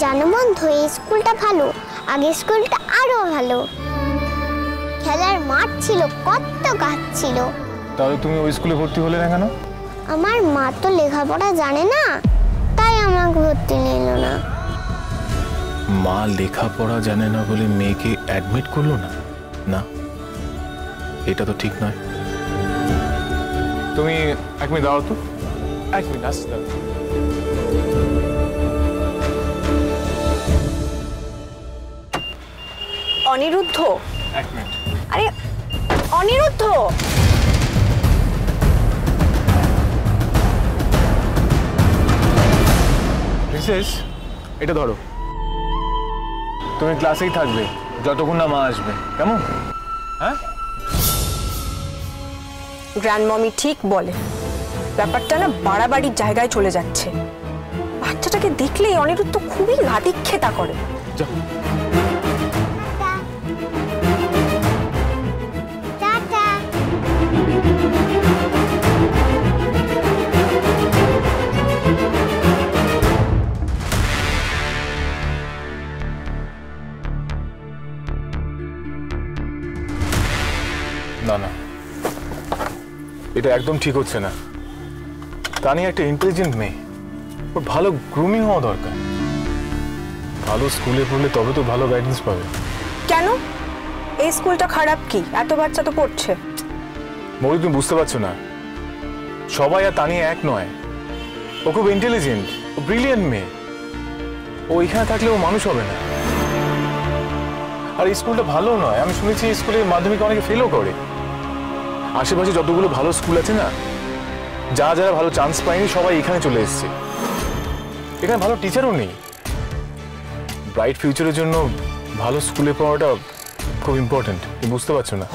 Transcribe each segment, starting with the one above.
জানো বন্ধু, এই স্কুলটা ভালো, আগে স্কুলটা আরো ভালো। খেলার মাঠ ছিল, কত গাছ ছিল। তাহলে তুমি ওই স্কুলে ভর্তি হলে না কেন? আমার মা তো লেখাপড়া জানে না, তাই আমাকে ভর্তি নিল না। মা লেখাপড়া জানে না বলে মেয়েকে অ্যাডমিট করলো না? না, এটা তো ঠিক নয়। তুমি এক মিনিট দাও তো, এক মিনিট আসতে দাও। অনিরুদ্ধ, এক মিনিট। আরে অনিরুদ্ধ, প্রিন্সেস, এটা ধরো। তুমি ক্লাসেই থাকবে যতক্ষণ না মা আসবে, কেমন? হ্যাঁ, গ্র্যান্ডমমি ঠিক বলে, ব্যাপারটা না বাড়াবাড়ির জায়গায় চলে যাচ্ছে। বাচ্চাটাকে দেখলেই অনিরুদ্ধ খুবই ঘাতিক্ষেতা করে। যাও। টাটা। না না, এটা একদম ঠিক হচ্ছে না। তানি একটা ইন্টেলিজেন্ট মেয়ে, ওর ভালো গ্রুমিং হওয়া দরকার। ভালো স্কুলে পড়লে তবে তো ভালো গাইডেন্স পাবে। কেন এই স্কুলটা খারাপ কি? এত বাচ্চা তো পড়ছে। মৌরি, তুমি বুঝতে পারছো না, সবাই আর তানি এক নয়। ও খুব ইন্টেলিজেন্ট, ও ব্রিলিয়েন্ট মেয়ে। ও এখানে থাকলে ও মানুষ হবে না। আর এই স্কুলটা ভালো নয়, আমি শুনেছি এই স্কুলে মাধ্যমিকে অনেকে ফেলও করে। আশেপাশে যতগুলো ভালো স্কুল আছে না, যারা ভালো চান্স পায়নি সবাই এখানে চলে এসছে। এখানে ভালো টিচারও নেই। ব্রাইট ফিউচারের জন্য ভালো স্কুলে পড়াটা খুব ইম্পর্টেন্ট, তুমি বুঝতে পারছো না?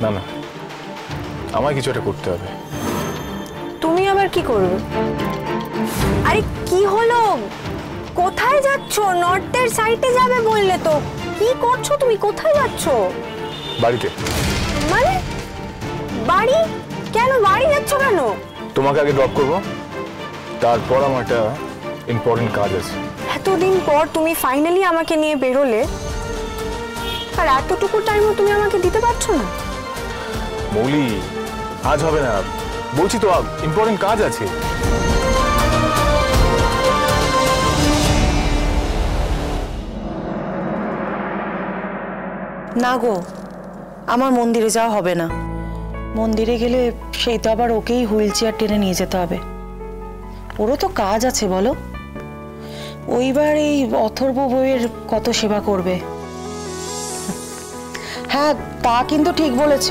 না না, আমায় কিছু একটা করতে হবে। তুমি আবার কি করবে? আরে কি হলো, কোথায় যাচ্ছ? নর্থের সাইডে যাবে বললে তো। কি করছো তুমি? কোথায় যাচ্ছ? বাড়িতে। মানে বাড়ি? কেন বাড়ি যাচ্ছ কেন? তোমাকে আগে ড্রপ করবো, তারপর আমার একটা ইম্পর্টেন্ট কাজ আছে। এতদিন পর তুমি ফাইনালি আমাকে নিয়ে বেরোলে, আর এতটুকু টাইমও তুমি আমাকে দিতে পারছো না? মৌলি, আজ হবে না, বলছি তো ইম্পর্টেন্ট কাজ আছে। না গো, আমার মন্দিরে যাওয়া হবে না। মন্দিরে গেলে সেই তো আবার ওকেই হুইল চেয়ার টেনে নিয়ে যেতে হবে। ওরও তো কাজ আছে বলো। ওইবার এই অথর্ব বউয়ের কত সেবা করবে। হ্যাঁ, তা কিন্তু ঠিক বলেছ।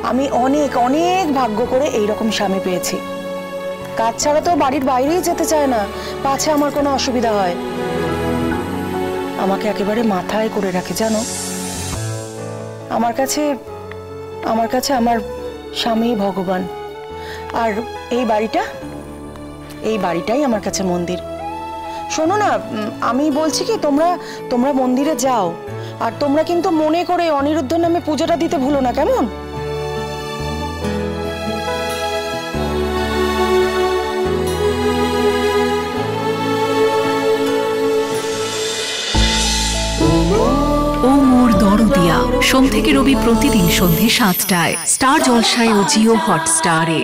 আমি অনেক অনেক ভাগ্য করে এইরকম স্বামী পেয়েছি। কাজ ছাড়া তো বাড়ির বাইরেই যেতে চায় না, পাছে আমার কোনো অসুবিধা হয়। আমাকে একেবারে মাথায় করে রাখে জানো। আমার কাছে আমার স্বামী ভগবান। আর এই বাড়িটাই আমার কাছে মন্দির। শোনো না, আমি বলছি কি, তোমরা মন্দিরে যাও, আর তোমরা কিন্তু মনে করে অনিরুদ্ধ নামে পুজোটা দিতে ভুলো না, কেমন? ও মোর দরদিয়া, সোম থেকে রবি প্রতিদিন সন্ধ্যে ৭টায় স্টার জলসায় ও জিও হটস্টারে।